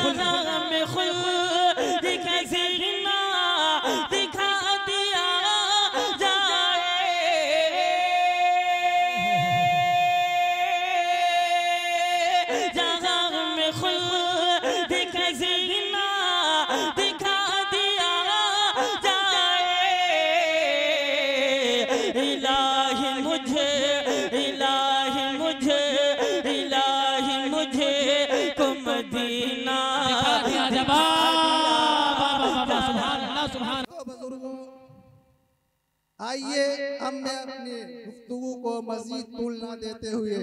जहाँ में खुद का ज़िन्ना दिखा दिया जाए, जहाँ में खुद का ज़िन्ना दिखा दिया जाए। इलाही मुझे, इलाही मुझे, इलाही मुझे को मदीना दिखा दिया। बुजुर्गों, आइए अब मैं अपनी गुफ्तगू को मजीद तूल ना देते हुए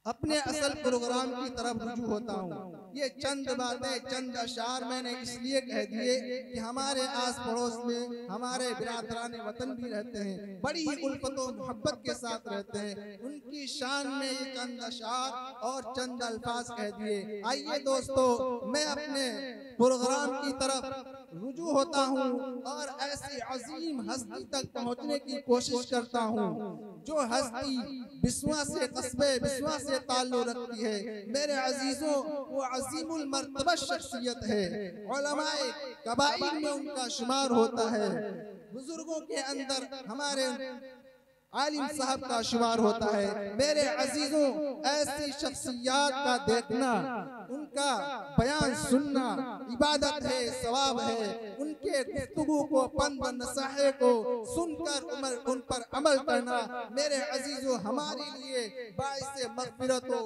अपने असल प्रोग्राम की तरफ रुजू होता हूँ। ये चंद बातें, चंद अशार मैंने इसलिए कह दिए कि हमारे आस पड़ोस में हमारे बिरादरान वतन भी रहते हैं, बड़ी ही उल्फत और मोहब्बत के साथ रहते हैं। उनकी शान में ये चंद अशार और चंद अल्फाज कह दिए। आइए दोस्तों, मैं अपने प्रोग्राम की तरफ रुजू होता हूँ और ऐसी अजीम हस्ती तक पहुँचने की कोशिश करता हूँ जो हस्ती बिस्वा से कस्बे बिस्वा से ताल्लुक़ रखती है। मेरे अजीजों, वो अजीमुल मर्तबा शख्सियत है, उलमाए कबाइर में उनका शुमार होता है। बुजुर्गों के अंदर हमारे आलिम साहब का शुमार होता है। मेरे अजीजों, ऐसी शख्सियत का देखना, उनका बयान सुनना इबादत है, सवाब है। उनके गुफ्तगू को, पंद नसाहे को सुनकर उन पर अमल करना मेरे अजीजों हमारे लिए बाइसे मग़फ़िरत हो,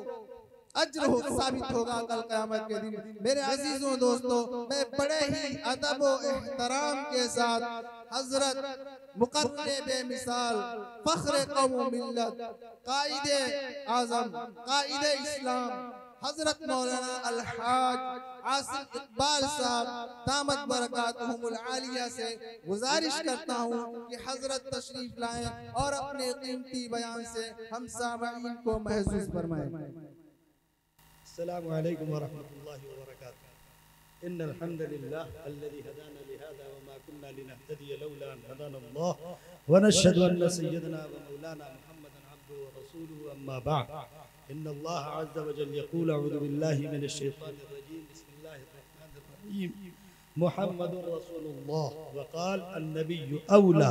अज्र हो, साबित होगा कल क़यामत के दिन। मेरे अजीजों दोस्तों, मैं बड़े ही अदब व एहतराम के साथ हजरत मुक़र्रर बेमिसाल फ़ख्र क़ौम व मिल्लत, कायदे आज़म, कायदे इस्लाम, हजरत मौलाना अलहाज आसिफ इकबाल साहब दामत बरकातुहुमुल आलिया से गुजारिश करता हूँ कि हजरत तशरीफ लाएं और अपने कीमती बयान से हम सामईन को महसूस फरमाएं। अस्सलामु अलैकुम व रहमतुल्लाहि व बरकातुहू। इन्नल हम्दुलिल्लाह अल्लज़ी हदाना लिहाज़ा व मा कुन्ना लिनहतदिया लौला अन हदानल्लाह व नशहदु अन्ना सय्यदना व मौलाना मुहम्मदन अब्दुहु व रसूलुहु अम्मा बअद। इन्नल्लाह अज़्ज़ व जल्ल यक़ूलु अऊज़ु बिल्लाहि मिनश शैतानिर रजीम बिस्मिल्लाहिर रहमानिर रहीम मुहम्मदुर रसूलुल्लाह व क़ाल अन्नबिय्यु औला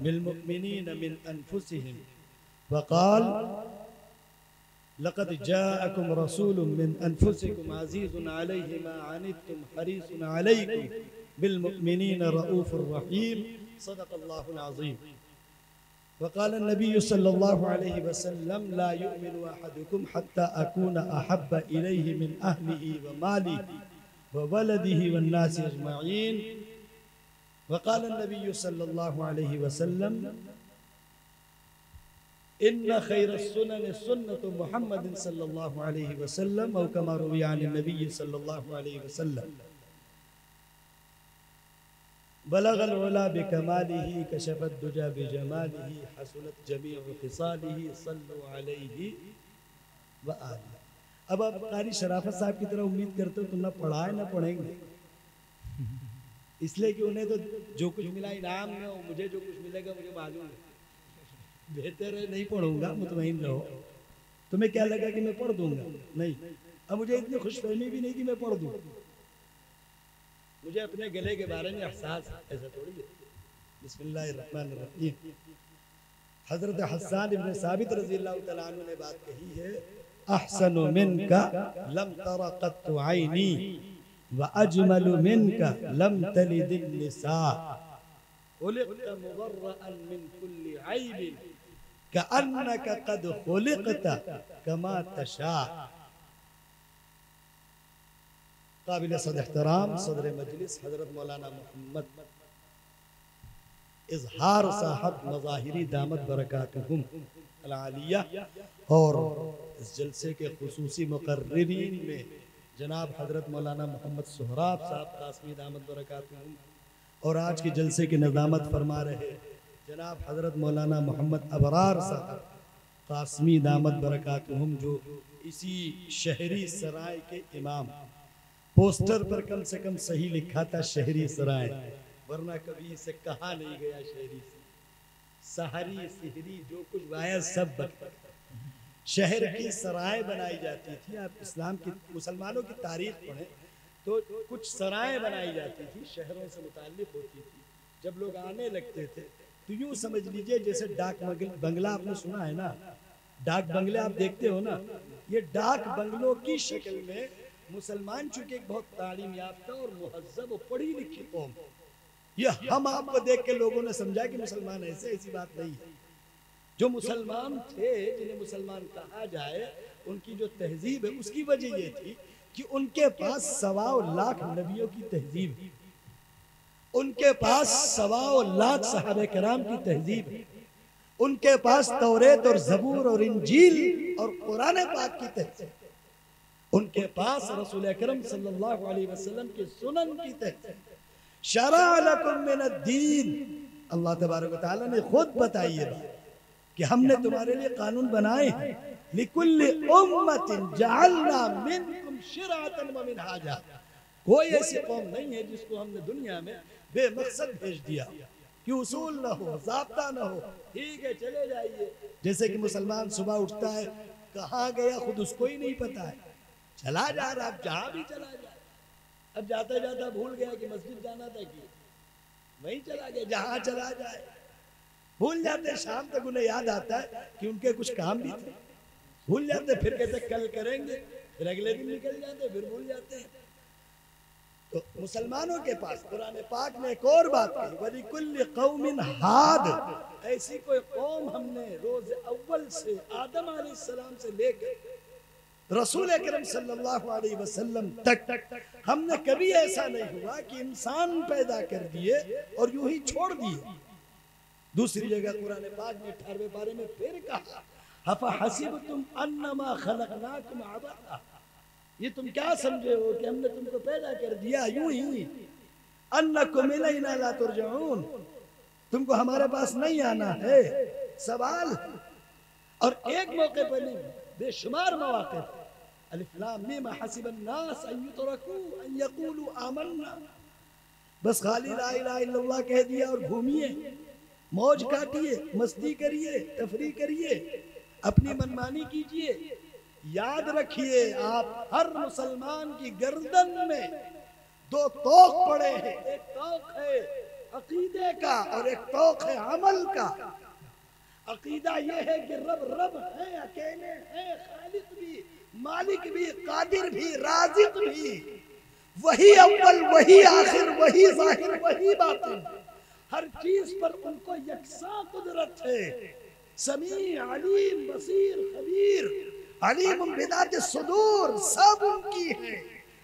बिल मुमिनीना मिन अनफुसिहिम व क़ाल लक़द जाअकुम रसूलुम मिन अनफुसिकुम अज़ीज़ुन अलैहि मा अनित्तुम हरीसुन अलैकुम बिल मुमिनीना रऊफ़ुर रहीम। सदक़ल्लाहुल अज़ीम। वक़ाल नबी सल्लल्लाहु अलैहि वसल्लम ला युमिनु अहदुकुम हत्ता अकूना अहब्बा इलैहि मिन अहलिही व मालिही व वलदिही वन नासि अजमईन। वक़ाल नबी सल्लल्लाहु अलैहि वसल्लम इन्ना खैरस सुनन सुन्नतु मुहम्मदिन सल्लल्लाहु अलैहि वसल्लम औ कमा रुविया अन नबी सल्लल्लाहु अलैहि वसल्लम। बलगल उला बिकमालिही कशफत दुजा बिजमालिही हसनत जमीउ खिसालिही सल्लु अलैहि व आलिही। अब आप कारी शराफत साहब की तरह उम्मीद करते हो तुम ना पढ़ाए ना पढ़ेंगे, इसलिए कि उन्हें तो जो कुछ मिला इनाम में, मुझे जो कुछ मिलेगा मुझे मालूम है। बेहतर है नहीं पढ़ूंगा, मुतमईन रहो। तुम्हें क्या लगा कि मैं पढ़ दूंगा? नहीं। अब मुझे इतनी खुशफहमी भी नहीं कि मैं पढ़ दूं। मुझे अपने गले के बारे में एहसास है, ऐसा थोड़ी है। बिस्मिल्लाहिर्रहमानिर्रहीम। हजरत हस्सान इब्न साबित रज़ियल्लाहु तआला अन्हु ने बात कही है, अहसनु मिनका लम तरा क़त्तु ऐनी व अजमलु मिनका लम तलिदिन निसा खुलिक़ता मुबर्रअन मिन कुल्ली ऐबिन कअन्नका क़द खुलिक़ता कमा तशा। काबिल सद एहतराम सदर मजलिस हजरत मौलाना मोहम्मद इजहार साहब मज़ाहिरी दामत बरकातुहुम अल आलिया और इस जलसे के खुसूसी मुक़र्रिरीन में जनाब हजरत मौलाना मोहम्मद सोहराब साहब कासमी दामत बरकातुहुम और आज के जलसे की नज़ामत फरमा रहे जनाब हजरत मौलाना मोहम्मद अबरार साहब कासमी दामत बरकातुहुम, जो इसी शहरी सराय के इमाम। पोस्टर पर कम से कम सही लिखा था शहरी सराय, वरना कभी इसे कहा नहीं गया शहरी से। सहरी सिहरी जो कुछ वाया सब बक। शहर की सराय बनाई जाती थी। आप इस्लाम की मुसलमानों की तारीख पढ़ें तो कुछ सराय बनाई जाती थी, शहरों से मुताल्लिक होती थी। जब लोग आने लगते थे तो यूं समझ लीजिए जैसे डाक बंगला आपने सुना है ना, डाक बंगले आप देखते हो ना, ये डाक बंगलों की शक्ल में मुसलमान चूंकि एक बहुत तालीम याफ्ता और मुहज्जब और पढ़ी लिखी कौम, ये हम आपको देख के लोगों ने समझा कि मुसलमान ऐसी बात नहीं है। जो मुसलमान थे, जिन्हें मुसलमान कहा जाए, उनकी जो तहजीब है उसकी वजह ये थी कि उनके पास 1.25 लाख नबियों की तहजीब, उनके पास 1.25 लाख सहाबे कराम की तहजीब, उनके पास तौरेत और ज़बूर और इंजील और कुरान पाक की तहजीब, उनके पास रसूल अकरम सल्लल्लाहु अलैहि वसल्लम के सुनन की तहजीब। शरअ लकुम मिनद्दीन, अल्लाह तबारक व तआला ने खुद बताई है कि हमने तुम्हारे लिए कानून बनाए हैं। लिकुल्लि उम्मतिन जअलना मिनकुम शिरअतन व मिनहाजा, कोई ऐसी कौम नहीं है जिसको हमने दुनिया में बेमकसद भेज दिया कि उसूल ना हो, ज़ाब्ता ना हो, ठीक है चले जाइए। जैसे कि मुसलमान सुबह उठता है, कहाँ गया खुद उसको ही नहीं पता है, चला जा रहा, अब जहाँ भी चला जाए। अब जाता जाता भूल गया कि मस्जिद जाना था, कि वहीं चला गया, जहाँ चला जाए भूल जाते। शाम तक उन्हें याद आता है कि उनके कुछ काम भी थे, भूल जाते, फिर कहते कल करेंगे, फिर अगले दिन निकल जाते, फिर भूल जाते हैं। तो मुसलमानों के पास कुरान पाक ने एक और बात कही, वलिकुल्लि कौमिन हाद, ऐसी कोई कौम हमने रोज अव्वल से आदम अलैहिस्सलाम से लेकर रसूल अकरम सल्लल्लाहु अलैहि वसल्लम तक हमने कभी ऐसा नहीं हुआ कि इंसान पैदा कर दिए और यूं ही छोड़ दिए। दूसरी जगह कुरान पाक में 18वें पारे में फिर कहा, अफा हसिबतुम अन्नमा खलकनाकुम अबसा, ये तुम क्या समझे हो कि हमने तुमको पैदा कर दिया यूं ही, अन्नकुम इलैना ला तुरजऊन, तुमको हमारे पास नहीं आना है। सवाल, और एक मौके पर नहीं, बेशुमार मौके पर, अलिफ लाम मीम हसिबन नास अन युतरकू अन यकूलू आमन्ना, बस खाली ला इलाहा इल्लल्लाह कह दिया और घूमिए, मौज काटिए, मस्ती करिए, तफरी करिए, अपनी मनमानी कीजिए। याद रखिए, आप हर मुसलमान की गर्दन में 2 तोक पड़े हैं, एक तोक है अकीदे का और एक तोक है अमल का। अकीदा ये है कि रब रब है, अकेले है, खालिक भी, मालिक भी, कादिर भी, राज़िक भी, वही अव्वल, वही आखिर, वही ज़ाहिर, वही बातिन, हर चीज पर उनको यकसा कुदरत है। समी, अलीम, बसीर, खबीर, अलीम बिदात सुदूर, सब उनकी है।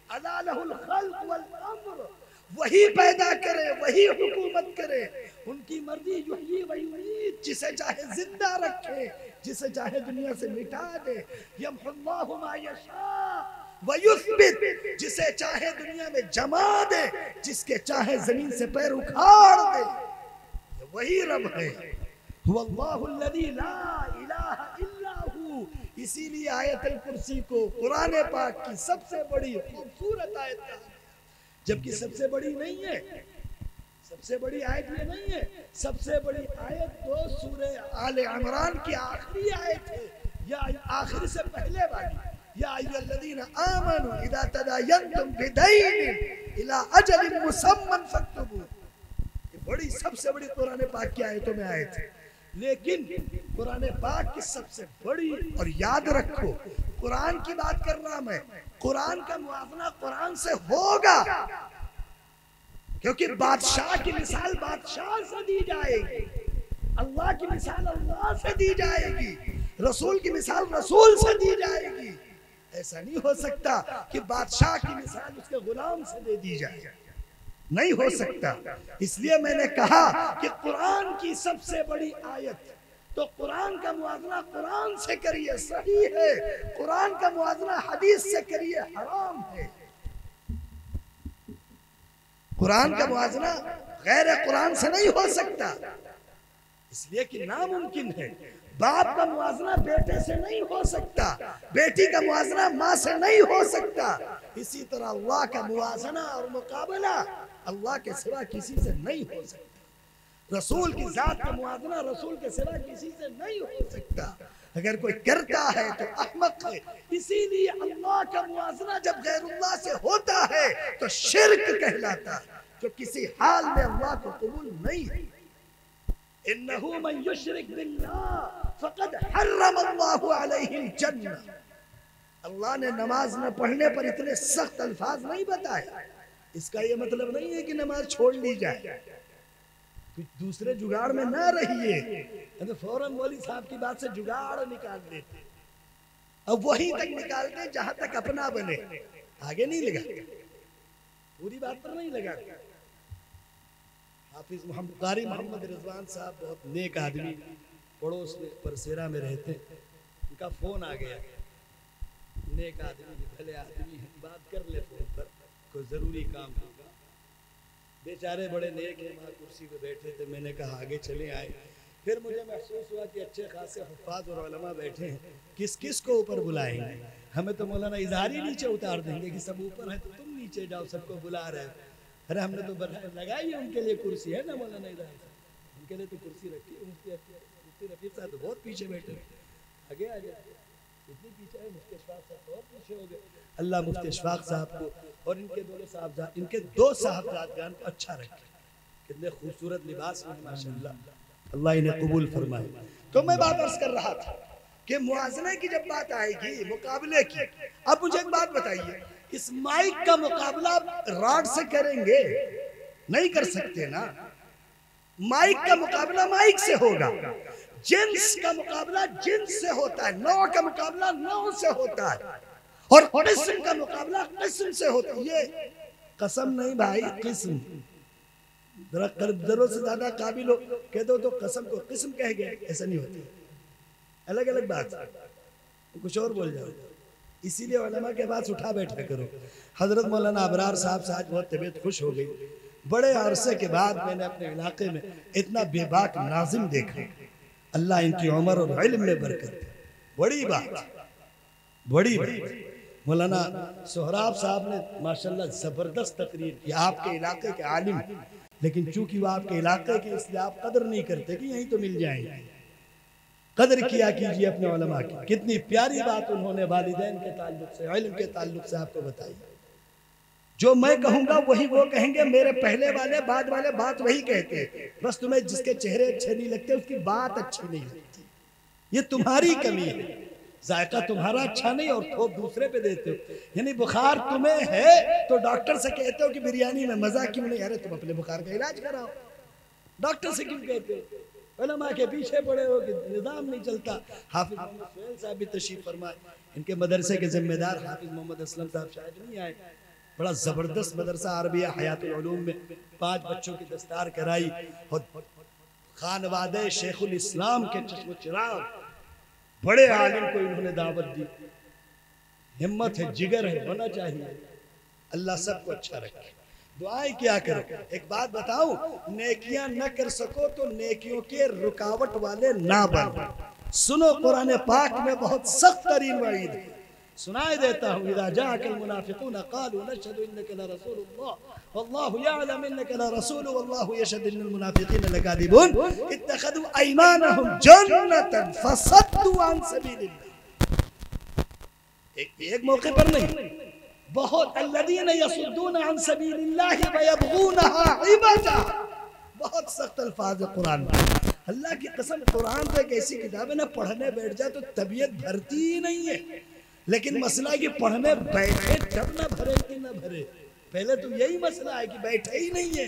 अला लहुल खल्क वल अम्र, वही पैदा करे, वही हुकूमत करे, उनकी मर्जी युहयी व युमीत, जिसे चाहे जिंदा रखे, जिसे चाहे दुनिया से मिटा दे। यमहुल्लाहु मा यशा व युस्बित, जिसे चाहे दुनिया में जमा दे, जिसके चाहे जमीन से पैर उखाड़ दे, वही रब है। हुवल्लाहु अल्लज़ी ला इलाहा इल्ला हु, इसीलिए आयतुल कुर्सी को कुरान पाक की सबसे बड़ी खूबसूरत आयत है, जबकि सबसे बड़ी नहीं है, सबसे बड़ी आयत ये नहीं है। सबसे बड़ी आयत तो सूरह आले इमरान की आखिरी आयत है, या आखिरी से पहले वाली, या अय्युहल्लज़ीना आमनू इज़ा तदायनतुम बिदैनिन इला अजलिन मुसम्मन फक्तबू, ये बड़ी सबसे बड़ी कुरान पाक की आयतों में आयत है। लेकिन कुरान पाक की सबसे बड़ी, और याद रखो कुरान की बात कर रहा मैं, कुरान का मुआवजा कुरान से होगा, क्योंकि बादशाह की मिसाल बादशाह से दी जाएगी, अल्लाह की मिसाल अल्लाह से दी जाएगी, रसूल की मिसाल रसूल से दी जाएगी। ऐसा नहीं हो सकता कि बादशाह की मिसाल उसके गुलाम से दे दी जाए, नहीं हो सकता। इसलिए मैंने कहा कि कुरान की सबसे बड़ी आयत, तो कुरान का मुआवजा कुरान से करिए, सही है, कुरान का मुआवजा हदीस से करिए, हराम है। कुरान का मुआवजा गैर कुरान से नहीं हो सकता, इसलिए कि नामुमकिन है। बाप का मुआवजा बेटे से नहीं हो सकता, बेटी का मुआवजा माँ से नहीं हो सकता। इसी तरह अल्लाह का मुआवजा और मुकाबला अल्लाह के सिवा किसी से नहीं हो सकता। रसूल की जात का मुआवजा रसूल के सिवा किसी से नहीं हो सकता। अगर कोई करता है तो अहमक है। इसीलिए अल्लाह का मुआजना जब गैरुल्लाह से होता है तो शिर्क कहलाता है, जो किसी हाल में अल्लाह को कबूल नहीं है। इन्नहु मन युश्रिक बिल्लाह फक़द हर्रम अल्लाहु अलैहिल जन्नह। अल्लाह ने नमाज न पढ़ने पर इतने सख्त अल्फाज नहीं बताए। इसका ये मतलब नहीं है कि नमाज छोड़ ली जाए, कुछ दूसरे जुगाड़ में ना रहिए। तो फौरन मौलवी साहब की बात से जुगाड़ निकाल देते, अब वहीं तक निकालते जहां तक अपना बने, आगे नहीं लगा, पूरी बात पर नहीं लगा। हाफिज कारी मोहम्मद रिजवान साहब बहुत नेक आदमी, पड़ोस में परसेरा में रहते, उनका फोन आ गया। नेक आदमी, भले आदमी है, बात कर ले फोन पर, कोई जरूरी काम होगा। बेचारे बड़े नेक हैं, वहाँ कुर्सी पे बैठे थे। मैंने कहा आगे चले आए। फिर मुझे महसूस हुआ कि अच्छे खासे हुफ़ाज़ और उलमा बैठे हैं, किस किस को ऊपर बुलाएंगे? हमें तो मौलाना इज़हारी नीचे उतार देंगे कि सब ऊपर है तो तुम नीचे जाओ, सबको बुला रहे हो। अरे हमने तो लगाई है, उनके लिए कुर्सी है ना मौलाना इज़हारी, उनके लिए तो कुर्सी रखी है। मुफ्ती रफीक साहब तो बहुत पीछे बैठे, आगे आ जाए, इतनी पीछे है। मुफ्ती इशफाक साहब बहुत पीछे हो गए। अल्लाह मुफ्ती इशफाक साहब को और इनके दो साहबजादगान को अच्छा रखे, कितने खूबसूरत लिबास में माशाअल्लाह, अल्लाह इन्हें कबूल फरमाए। तो मैं बात अर्ज कर रहा था कि मुआज़ने की जब बात आएगी, मुकाबले की, अब मुझे एक बात बताइए, इस माइक का मुकाबला रॉड से करेंगे? नहीं कर सकते ना। माइक का मुकाबला माइक से होगा, जिन्स का मुकाबला जिन्स से होता है, नौ का मुकाबला नौ से होता है, और किस्म का मुकाबला किस्म से होता है। ये कसम नहीं भाई, किस्म। जरूरत से ज्यादा काबिल हो कह दो तो कसम को किस्म कह गए, ऐसा नहीं होता, अलग अलग बात, कुछ और बोल जाओ। इसीलिए उलमा के पास उठा बैठा करो। हजरत मौलाना अबरार साहब से आज बहुत तबीयत खुश हो गई। बड़े अरसे के बाद मैंने अपने इलाके में इतना बेबाक नाजिम देखा। अल्लाह इनकी उम्र और इल्म में बरकत, बड़ी बात, बड़ी बात। मौलाना सोहराब साहब ने माशाल्लाह जबरदस्त तकरीर की, आपके इलाके के आलिम, लेकिन चूंकि वो आपके इलाके के, इसलिए आप कदर नहीं करते कि यहीं तो मिल जाएंगे। कदर किया कीजिए अपने उलमा की। कितनी प्यारी बात उन्होंने वालिदैन के ताल्लुक से, इल्म के ताल्लुक से आपको बताई। जो मैं कहूंगा वही वो कहेंगे, मेरे पहले वाले बाद वाले बात वही कहते हैं, बस तुम्हें जिसके चेहरे अच्छे नहीं लगते उसकी बात अच्छी नहीं लगती। ये तुम्हारी कमी है, जायका तुम्हारा अच्छा नहीं और थोप दूसरे पे देते हो। यानी बुखार तुम्हें है तो डॉक्टर से कहते हो कि बिरयानी में मजा क्यों नहीं? अरे तुम अपने बुखार का इलाज कराओ, डॉक्टर से क्यों कहते हो? उलमा के पीछे पड़े हो कि निजाम नहीं चलता। हाफिज मोहम्मद सुहेल साहब भी तशरीफ फरमाए, इनके मदरसे के जिम्मेदार हाफिज मोहम्मद असलम साहब शायद नहीं आए। बड़ा जबरदस्त मदरसा अरबिया हयातुल उलूम में 5 बच्चों की दस्तार कराई और खानवादे शेखुल इस्लाम के चश्म चिराग बड़े आलिम को इन्होंने दावत दी। हिम्मत है, जिगर है, होना चाहिए। अल्लाह सबको अच्छा रखे। दुआएं क्या करो। एक बात बताऊं, नेकियां न कर सको तो नेकियों के रुकावट वाले ना बनो। सुनो, कुरान पाक में बहुत सख्त तरीन वईद है, सुनाई देता हूँ। इज़ा जाअकल मुनाफिकून क़ालू नशहदु इन्नका लरसूलुल्लाह वल्लाहु यअलमु इन्नका लरसूलु वल्लाहु यशहदु इन्नल मुनाफिकीन लकादिबून इत्तखदू अयमानहुम जन्नतन फसद्दू अन सबीलिल्लाह। एक मौके पर नहीं, बहुत अल्लज़ीना यसुद्दून अन सबीलिल्लाह व यबगूनहा इवजा। बहुत सख्त अल्फाज है कुरान में। अल्लाह की कसम, कुरान तो एक ऐसी किताब है ना, पढ़ने बैठ जाए तो तबीयत भरती ही नहीं है। लेकिन मसला है कि पढ़ने बैठे तब ना भरे कि ना भरे। पहले तो यही मसला है कि बैठे ही नहीं है।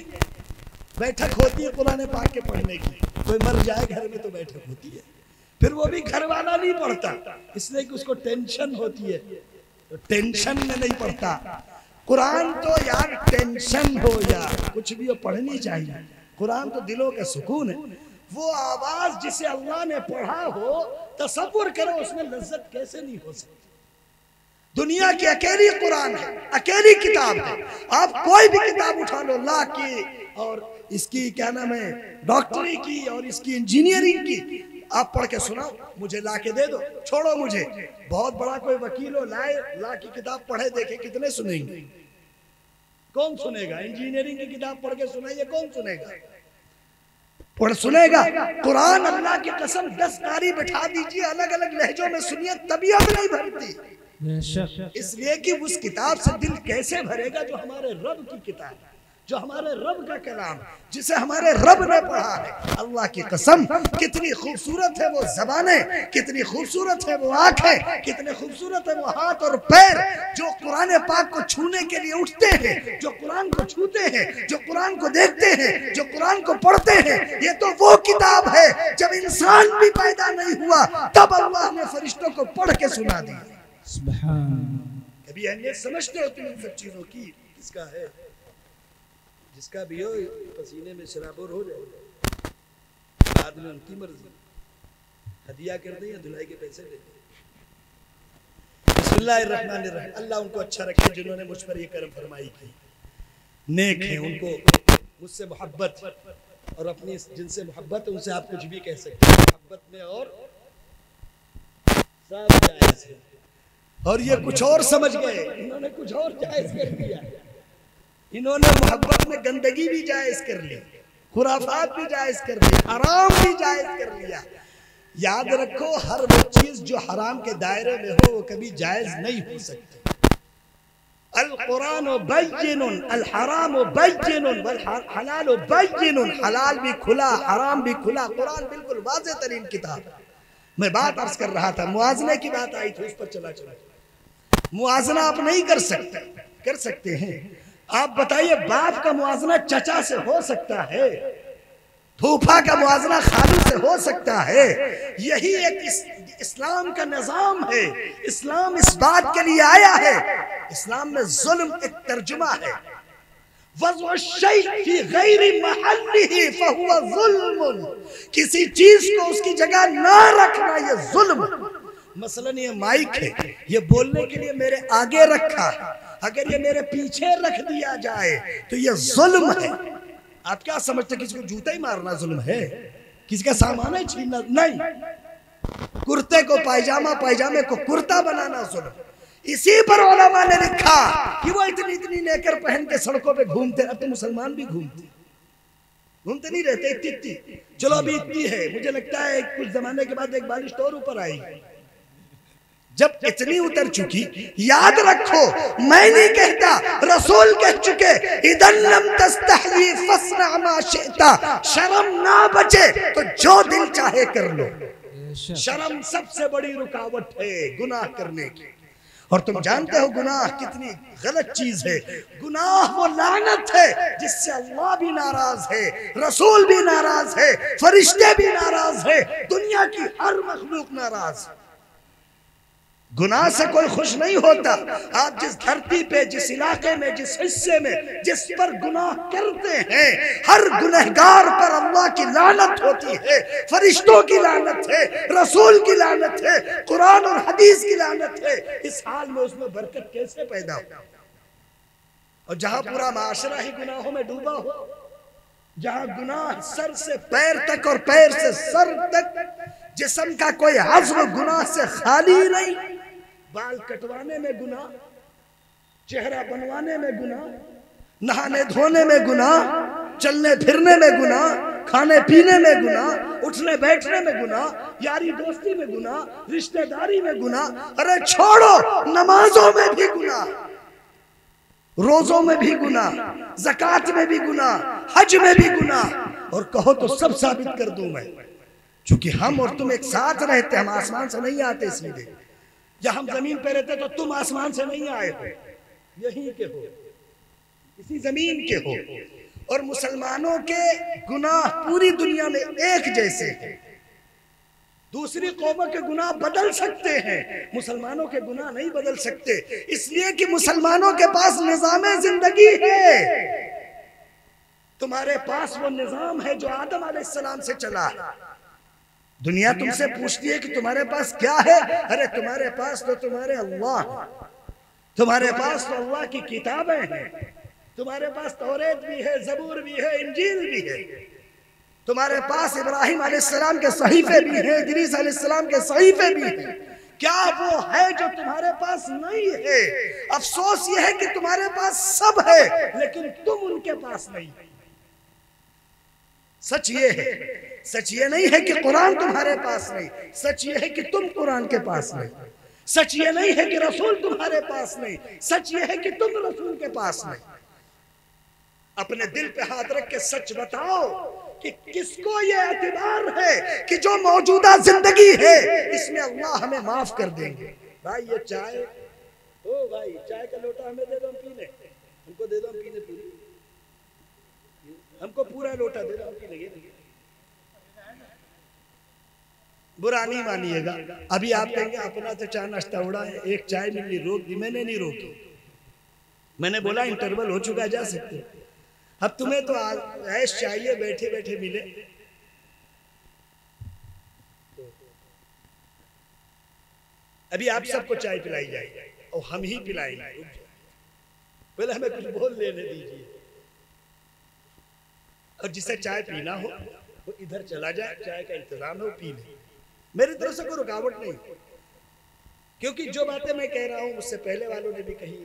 बैठक होती है कुरान पाक के पढ़ने की, कोई मर जाए घर में तो बैठक होती है, फिर वो भी घर वाला नहीं पढ़ता, इसलिए कि उसको टेंशन होती है, तो टेंशन में नहीं पढ़ता। कुरान तो यार टेंशन हो या कुछ भी हो, पढ़नी चाहिए। कुरान तो दिलों का सुकून है। वो आवाज जिसे अल्लाह ने पढ़ा हो, तसव्वुर करो उसमें लज्जत कैसे नहीं हो सकती। दुनिया की अकेली कुरान है, अकेली किताब है। आप कोई भी किताब उठा लो, लॉ की और इसकी क्या नाम है, डॉक्टरी की और इसकी इंजीनियरिंग की, आप पढ़ के सुनाओ, मुझे ला के दे दो, छोड़ो मुझे। बहुत बड़ा कोई वकील हो, लाए लॉ की किताब पढ़े, देखे कितने सुनेंगे? कौन सुनेगा? इंजीनियरिंग की किताब पढ़ के सुनाइए, कौन सुनेगा? और सुनेगा कुरान, अल्लाह की कसम 10 कारी बैठा दीजिए, अलग अलग लहजों में सुनिए, तबीयत नहीं भरती। इसलिए कि उस किताब से दिल कैसे भरेगा जो हमारे रब की किताब है, जो हमारे रब का कलाम, जिसे हमारे रब ने पढ़ा है। अल्लाह की कसम कितनी खूबसूरत है वो ज़बानें, कितनी खूबसूरत है वो आंखें, कितने खूबसूरत है वो हाथ और पैर जो कुरान पाक को छूने के लिए उठते हैं, जो कुरान को छूते हैं, जो कुरान को देखते हैं, जो कुरान को पढ़ते हैं। ये तो वो किताब है जब इंसान भी पैदा नहीं हुआ तब अल्लाह ने फरिश्तों को पढ़ के सुना दिया। कभी अहमियत समझते हो तुम इन सब चीजों की? किसका है? जिसका भी हो पसीने में शराबोर हो जाए, बाद में उनकी मर्जी, हदिया कर दे या धुलाई के पैसे दे। बिस्मिल्लाहिर्रहमानिर्रहीम। अल्लाह उनको अच्छा रखे जिन्होंने मुझ पर ये करम फरमाई की। नेक है, उनको मुझसे मोहब्बत, और अपनी जिनसे मोहब्बत है उनसे आप कुछ भी कह सकते हैं, मोहब्बत में और सब जायज है। और ये कुछ और समझ गए, इन्होंने कुछ और जायज कर दिया। इन्होंने मोहब्बत में गंदगी भी जायज कर ली, खुराफात भी जायज कर ली, हराम भी जायज कर लिया। याद रखो, हर वो चीज जो हराम के दायरे में हो वो कभी जायज नहीं हो सकती। अल कुरान बय्यिनुन अल हराम बय्यिनुन वल हलाल बय्यिनुन। हलाल भी खुला, हराम भी खुला। कुरान बिल्कुल वाज़ेह तरीन किताब। मैं बात अर्ज कर रहा था, मुआज़ने की बात आई थी, उस पर चला। मुआज़ना आप नहीं कर सकते, कर सकते हैं। आप बताइए, बाप का मुआज़ना चचा से हो सकता है, फूफा का मुआज़ना खालू से हो सकता है। यही एक इस्लाम का निज़ाम है। इस्लाम इस बात के लिए आया है। इस्लाम में जुल्म एक तर्जुमा है। किसी चीज को उसकी जगह ना रखना ये जुल्म। मसलन ये माइक है, ये बोलने के लिए मेरे आगे रखा, अगर ये मेरे पीछे रख दिया जाए तो ये जुल्म है। आप क्या समझते, किसी को जूता ही मारना जुल्म है? किसी का सामान ही छीनना नहीं। कुर्ते को पायजामा, पायजामे को कुर्ता बनाना जुल्म। इसी पर उलमा ने लिखा कि वो इतनी इतनी नेकर पहन के सड़कों पे घूमते। अब तो मुसलमान भी घूमते नहीं रहते, इतनी। चलो अभी इतनी है, मुझे लगता है कुछ जमाने के बाद एक बारिश और ऊपर आएगी। जब इतनी उतर चुकी, याद रखो, मैं नहीं कहता, रसूल कह चुके, इदन लम तस्तहयी फस्ना मा शिता। शर्म ना बचे तो जो दिल चाहे कर लो। शर्म सबसे बड़ी रुकावट है गुनाह करने की। और तुम जानते हो गुनाह कितनी गलत चीज है। गुनाह वो लानत है जिससे अल्लाह भी नाराज है, रसूल भी नाराज है, फरिश्ते भी नाराज है, दुनिया की हर मखलूक नाराज। गुनाह से कोई खुश नहीं होता। आप जिस धरती पे, जिस इलाके में, जिस हिस्से में, जिस पर गुनाह करते हैं, हर गुनहगार पर अल्लाह की लानत होती है, फरिश्तों की लानत है, रसूल की लानत है, कुरान और हदीस की लानत है। इस हाल में उसमें बरकत कैसे पैदा हो? और जहां पूरा माशरा ही गुनाहों में डूबा हो, जहां गुनाह सर से पैर तक और पैर से सर तक जिस्म का कोई हज़्व गुनाह से खाली नहीं। बाल कटवाने में गुनाह, चेहरा बनवाने में गुनाह, नहाने धोने में गुनाह, चलने फिरने में गुनाह, खाने पीने में गुनाह, उठने बैठने में गुनाह, यारी दोस्ती में गुनाह, रिश्तेदारी में गुनाह। अरे छोड़ो, नमाजों में भी गुनाह, रोजों में भी गुनाह, ज़कात में भी गुनाह, हज में भी गुनाह। और कहो तो सब साबित कर दूं मैं, क्योंकि हम और तुम एक साथ रहते, हम आसमान से नहीं आते सीधे। या हम जमीन पे रहते तो तुम आसमान से नहीं आए हो, यहीं के हो, इसी जमीन के हो। और मुसलमानों के गुनाह पूरी दुनिया में एक जैसे हैं। दूसरी कौमों के गुनाह बदल सकते हैं, मुसलमानों के गुनाह नहीं बदल सकते। इसलिए कि मुसलमानों के पास निज़ाम जिंदगी है। तुम्हारे पास वो निज़ाम है जो आदम अलैहिस्सलाम से चला। दुनिया तुमसे पूछती है कि तुम्हारे पास क्या है? अरे तुम्हारे पास तो तुम्हारे अल्लाह, तुम्हारे पास तो अल्लाह की किताबें हैं, तुम्हारे पास तौरेत भी है, ज़बूर भी है, इंजील भी है, तुम्हारे पास इब्राहिम अलैहिस्सलाम के सहीफे भी हैं, इदरीस अलैहिस्सलाम के सहीफे भी हैं। क्या वो है जो तुम्हारे पास नहीं है? अफसोस ये है कि तुम्हारे पास सब है लेकिन तुम उनके पास नहीं। सच ये है, सच ये नहीं है कि कुरान तुम्हारे पास नहीं, सच ये है कि तुम कुरान के पास नहीं, सच ये नहीं है कि रसूल तुम्हारे पास नहीं, सच ये है कि तुम रसूल के पास नहीं। अपने दिल पे हाथ रख के सच बताओ कि किसको ये एतबार है कि जो मौजूदा जिंदगी है इसमें अल्लाह हमें माफ कर देंगे। भाई ये चाय, ओ भाई चाय का लोटा हमें दे दो, हम पी लें, हमको दे दो, हम पी लें पूरी, हमको पूरा लोटा दे दो, हम पी लेंगे। बुरा नहीं मानिएगा। अभी आप कहेंगे अपना तो चाय नाश्ता उड़ा है, एक चाय मिली रोक दी, मैंने नहीं रोकी, मैंने बोला इंटरवल हो चुका, जा सकते। अब तुम्हें तो ऐश चाहिए, बैठे बैठे मिले, अभी आप सबको चाय पिलाई जाएगी और हम ही पिलाएंगे, पहले हमें कुछ बोल लेने दीजिए। और जिसे चाय पीना हो वो इधर चला जाए, चाय का इंतजाम हो, पी ले, मेरी तरफ से कोई रुकावट नहीं, क्योंकि जो बातें मैं कह रहा हूं मुझसे पहले वालों ने भी कही,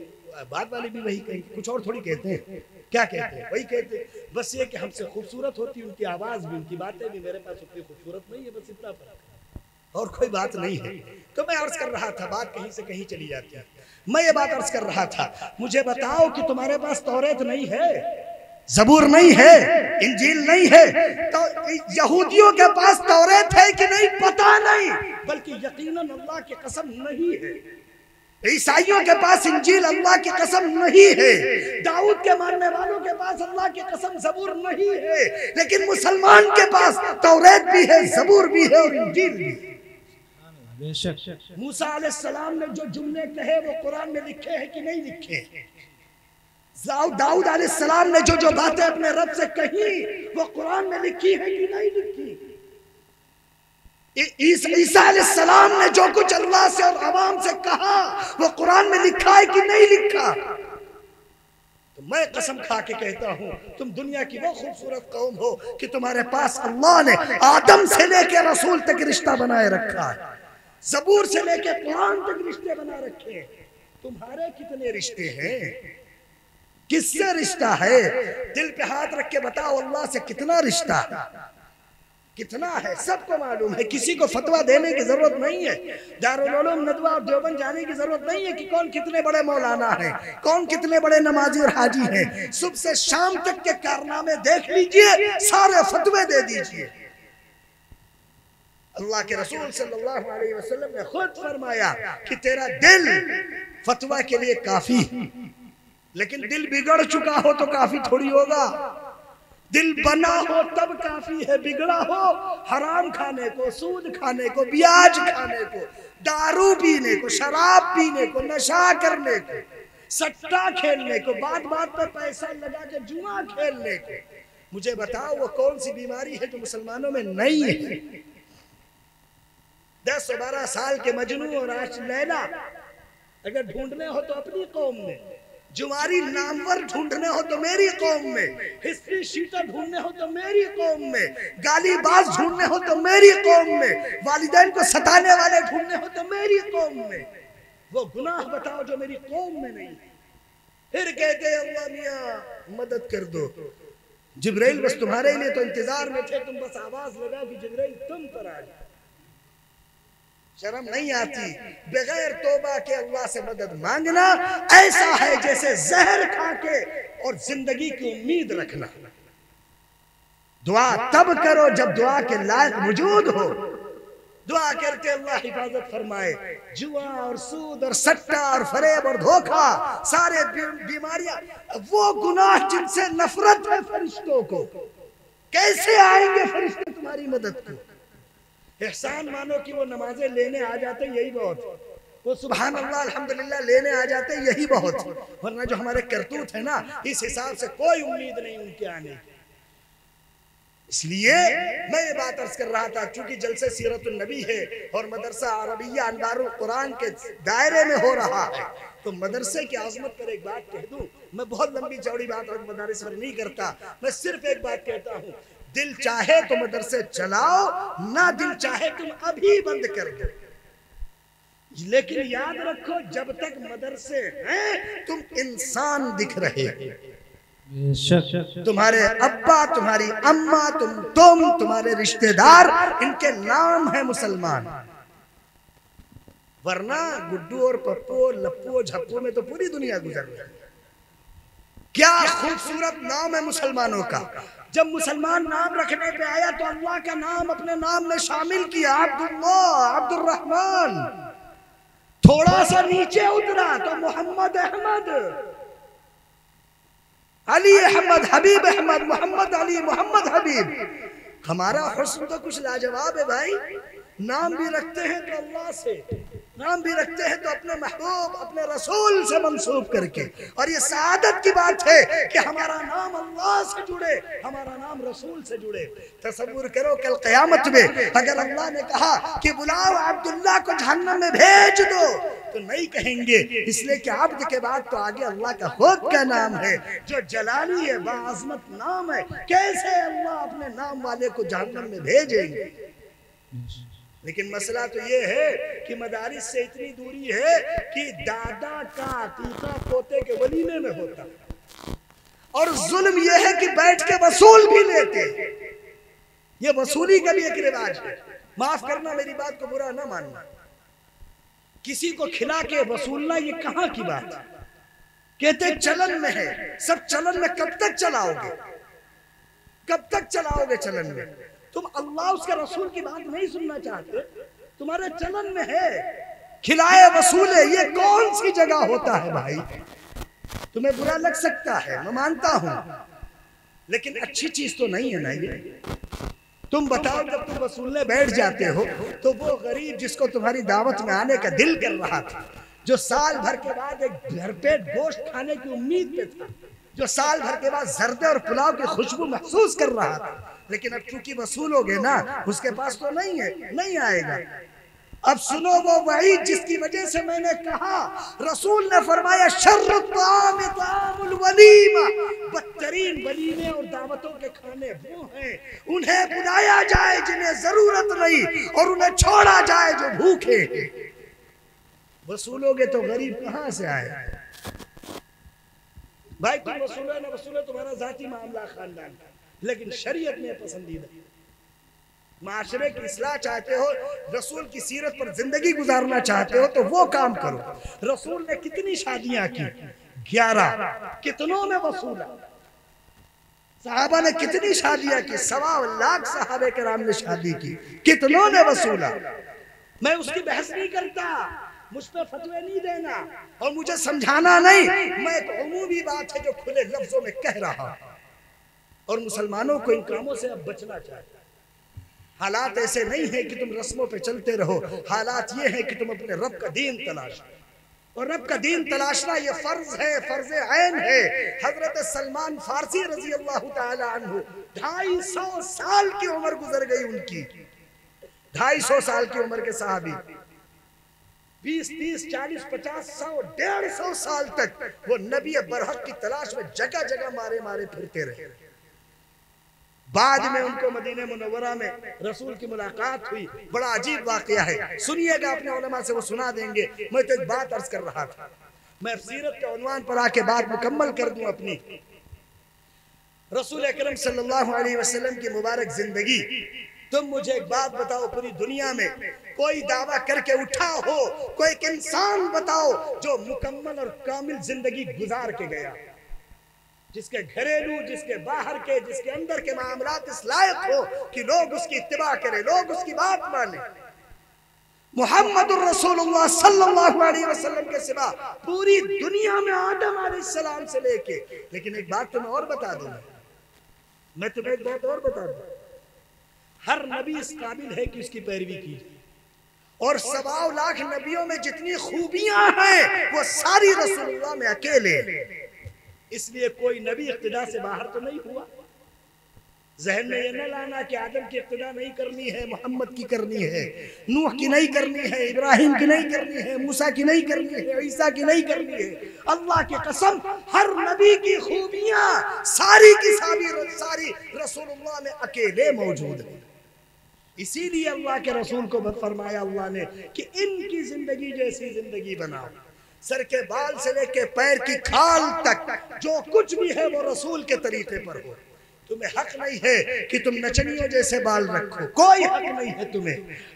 बाद वाले भी वही कही, कुछ और थोड़ी कहते हैं। क्या कहते हैं? वही कहते हैं, बस ये कि हमसे खूबसूरत होती उनकी आवाज भी, उनकी बातें भी, मेरे पास उतनी खूबसूरत नहीं है, बस इतना फर्क है और कोई बात नहीं है। तो मैं अर्ज कर रहा था, बात कहीं से कहीं चली जाती है। मैं ये बात अर्ज कर रहा था, मुझे बताओ कि तुम्हारे पास तौरेत नहीं है, ज़बूर नहीं है, इंजील नहीं है, तो यहूदियों के पास तौरेत है कि नहीं पता नहीं, बल्कि यकीनन अल्लाह की कसम नहीं है। ईसाइयों के पास इंजील अल्लाह की कसम नहीं है, दाऊद के मानने वालों के पास अल्लाह की कसम ज़बूर नहीं है, लेकिन मुसलमान के पास तौरेत भी है, ज़बूर भी है और इंजील भी है। मूसा अलैहिस्सलाम ने जो जुमले कहे वो कुरान में लिखे हैं कि नहीं लिखे? दाऊद अलैहिस्सलाम ने जो जो बातें अपने रब से कही वो कुरान में लिखी है कि नहीं लिखी? ईसा अलैहिस्सलाम ने जो कुछ अल्लाह से और अवाम से कहा वो कुरान में लिखा है कि नहीं लिखा? तो मैं कसम खा के कहता हूं, तुम दुनिया की वो खूबसूरत कौम हो कि तुम्हारे पास अल्लाह ने आदम से लेकर रसूल तक रिश्ता बनाए रखा है, ज़बूर से लेकर कुरान तक रिश्ते बना रखे हैं। तुम्हारे कितने रिश्ते हैं? किससे रिश्ता है? दिल पे हाथ रख के बताओ, अल्लाह से कितना रिश्ता, कितना है? सबको मालूम है, किसी को फतवा देने की जरूरत नहीं है, दारुल उलूम नदवा और देवबंद जाने की जरूरत नहीं है कि कौन कितने बड़े मौलाना है, कौन कितने बड़े नमाजी और हाजी हैं। सुबह से शाम तक के कारनामे देख लीजिए, सारे फतवे दे दीजिए। अल्लाह के रसूल सल्लल्लाहु अलैहि वसल्लम ने खुद फरमाया कि तेरा दिल फतवा के लिए काफी, लेकिन दिल बिगड़ चुका हो तो काफी थोड़ी होगा। दिल बना हो तब काफी है, बिगड़ा हो हराम खाने को, सूद खाने को, ब्याज खाने को, दारू पीने को, शराब पीने को, नशा करने को, सट्टा खेलने को, बात बात पर पैसा लगा के जुआ खेलने को। मुझे बताओ वो कौन सी बीमारी है जो मुसलमानों में नहीं है? 10-12 साल के मजनू और आश लैला अगर ढूंढने हो तो अपनी कौम में, जुमारी नामवर ढूंढने हो तो मेरी कौम में, हिस्ट्री शीटर ढूंढने हो तो मेरी कौम में, गालीबाज ढूंढने हो तो मेरी कौम में, वालिदैन को सताने वाले ढूंढने हो तो मेरी कौम में। वो गुनाह बताओ जो मेरी कौम में नहीं। फिर कहते अल्लाह मियां मदद कर दो। जिब्राइल बस तुम्हारे लिए तो इंतजार में थे, तुम बस आवाज लगाओ कि जिब्राइल तुम पर आ जाओ। शर्म नहीं आती बगैर तौबा के अल्लाह से मदद मांगना? ऐसा है जैसे जहर खा के और जिंदगी की उम्मीद रखना। दुआ तब करो जब दुआ के लायक मौजूद हो। दुआ करके अल्लाह हिफाजत फरमाए। जुआ और सूद और सट्टा और फरेब और धोखा, सारे बीमारियां, वो गुनाह जिनसे नफरत है फरिश्तों को, कैसे आएंगे फरिश्ते तुम्हारी मदद को? एहसान मानो कि वो नमाजें लेने आ जाते यही बहुत, वो सुभान अल्लाह अल्हम्दुलिल्लाह लेने आ जाते यही बहुत, वरना जो हमारे करतूत है ना, इस हिसाब से कोई उम्मीद नहीं उनके आने की। इसलिए मैं ये बात अर्ज कर रहा था, चूंकि जलसे सीरतुन नबी है और मदरसा अरबिया अनवारुल कुरान के दायरे में हो रहा है, तो मदरसे की आजमत पर एक बात कह दूं। मैं बहुत लंबी चौड़ी बात आज मदारिस पर नहीं करता, मैं सिर्फ एक बात कहता हूँ, दिल चाहे तो मदरसे चलाओ, ना दिल चाहे तुम अभी बंद कर दो, लेकिन याद रखो जब तक मदरसे हैं तुम इंसान दिख रहे हो। तुम्हारे अब्बा, तुम्हारी अम्मा, तुम तुम्हारे रिश्तेदार, इनके नाम है मुसलमान। वरना गुड्डू और पप्पू और लप्पू और झप्पू में तो पूरी दुनिया गुजर गई। क्या खूबसूरत नाम है मुसलमानों का। जब मुसलमान नाम रखने पे आया तो अल्लाह का नाम अपने नाम में शामिल किया, अब्दुल्लाह, अब्दुल रहमान। थोड़ा सा नीचे उतरा तो मोहम्मद अहमद, अली अहमद, हबीब अहमद, मोहम्मद अली, मोहम्मद हबीब। हमारा हुस्न तो कुछ लाजवाब है भाई। नाम भी रखते हैं तो अल्लाह से, नाम भी रखते हैं तो अपने महबूब, अपने रसूल से मंसूब करके। और ये सआदत की बात है कि हमारा नाम अल्लाह से जुड़े, हमारा नाम रसूल से जुड़े। तसव्वुर करो कल क़यामत में अगर अल्लाह ने कहा कि बुलाओ अब्दुल्लाह को जहन्नम में भेज दो, तो नहीं कहेंगे, इसलिए कि अब्द के बाद तो आगे अल्लाह का खुद का नाम है जो जलाली है, बाअज़मत नाम है। कैसे अल्लाह अपने नाम वाले को जहन्नम में भेजेंगे। लेकिन मसला तो ये है कि मदारिस से इतनी दूरी है कि दादा का अकीका पोते के वलीमे में होता, और जुल्म यह है कि बैठ के वसूल भी लेते। ये वसूली का भी एक रिवाज है। माफ करना, मेरी बात को बुरा ना मानना। किसी को खिला के वसूलना ये कहां की बात है। कहते चलन में है, सब चलन में कब तक चलाओगे, कब तक चलाओगे चलन में। तुम अल्लाह उसके रसूल की बात नहीं सुनना चाहते, तुम्हारे चलन में है खिलाए वसूले। ये कौन सी जगह होता है भाई। तुम्हें बुरा लग सकता है, मैं मानता हूं, लेकिन अच्छी चीज तो नहीं है ना ये। तुम बताओ, जब तुम वसूलने बैठ जाते हो तो वो गरीब जिसको तुम्हारी दावत में आने का दिल कर रहा था, जो साल भर के बाद एक भरपेट गोश्त खाने की उम्मीद पे था, जो साल भर के बाद जर्दे और पुलाव की खुशबू महसूस कर रहा था, लेकिन अब चूंकि वसूलोगे ना, उसके पास तो नहीं है, नहीं आएगा। अब सुनो वो वईद जिसकी वजह से मैंने कहा, रसूल ने फरमाया शर्रुत्तामुल वलीमा, बदतरीन वलीमे और दावतों के खाने वो हैं, उन्हें बुलाया जाए जिन्हें जरूरत नहीं, और उन्हें छोड़ा जाए जो भूखे। वसूलोगे तो गरीब कहां से आए भाई। तुम वसूलो ना वसूलो, तुम्हारा जाती मामला खानदान का, लेकिन शरीयत में पसंदीदा। माशरे की इस्लाह चाहते हो, रसूल की सीरत पर जिंदगी गुजारना चाहते हो, तो वो काम करो। रसूल ने कितनी शादियां की, 11। कितनों में वसूला। सहाबा ने कितनी शादियां की, 1.25 लाख सहाबे कराम ने शादी की, कितनों ने वसूला। मैं उसकी बहस नहीं करता, मुझ पर फतवे नहीं देना और मुझे समझाना नहीं। मैं एक उमूमी बात है जो खुले लफ्जों में कह रहा हूं, और मुसलमानों को इन कामों से अब बचना चाहिए। हालात ऐसे नहीं है कि तुम रस्मों पे चलते रहो, हालात ये है कि तुम अपने रब का दीन तलाशो, और रब का दीन तलाशना ये फर्ज है, फर्ज ऐन है। हजरत सलमान फारसी रजी अल्लाह ताला अन्हु 250 साल की उम्र गुजर गई उनकी, 250 साल की उम्र के सहाबी 20, 30, 40, 50, 100, 150 साल तक वो नबी बरहक की तलाश में जगह जगह मारे मारे फिरते रहे। बाद में उनको मदीने मुनव्वरा में रसूल की मुलाकात हुई। बड़ा अजीब वाकया है, सुनिएगा, अपने उलमा से वो सुना देंगे। मैं तो एक बात अर्ज कर रहा था, मैं सीरत के उन्वान पर आके बात मुकम्मल कर दूं अपनी। रसूल अकरम सल्लल्लाहु अलैहि वसल्लम की मुबारक जिंदगी। तुम मुझे एक बात बताओ, पूरी दुनिया में कोई दावा करके उठा हो, कोई एक इंसान बताओ जो मुकम्मल और कामिल जिंदगी गुजार के गया, जिसके घरेलू, जिसके बाहर के, जिसके अंदर के मामलात इस लायक हो कि लोग उसकी इत्तिबा करें, लोग उसकी बात माने। मुहम्मदुर रसूलुल्लाह सल्लल्लाहु अलैहि वसल्लम के सिवा पूरी दुनिया में आदम अलैहिस्सलाम से लेके, लेकिन एक बात तुम्हें और बता दूं, मैं तुम्हें एक बात और बता दूं, हर नबी इस काबिल है कि उसकी पैरवी की, और 1.25 लाख नबियों में जितनी खूबियां हैं वो सारी रसूलुल्लाह में अकेले। इसलिए कोई नबी इक्तिदा से बाहर तो नहीं हुआ। जहन में ये न लाना कि आदम की इक्तिदा नहीं करनी है, मोहम्मद की करनी है, नूह की नहीं करनी है, इब्राहिम की नहीं करनी है, मूसा की नहीं करनी है, ईसा की नहीं करनी है। अल्लाह की कसम, हर नबी की खूबियां सारी की सारी रसूलुल्लाह में अकेले मौजूद है। इसीलिए अल्लाह के रसूल को फरमाया अल्लाह ने कि इनकी जिंदगी जैसी जिंदगी बनाओ। सर के बाल से लेके पैर की खाल तक जो कुछ भी है वो रसूल के तरीके पर हो। तुम्हें हक नहीं है कि तुम नचनियों जैसे बाल रखो, कोई हक नहीं है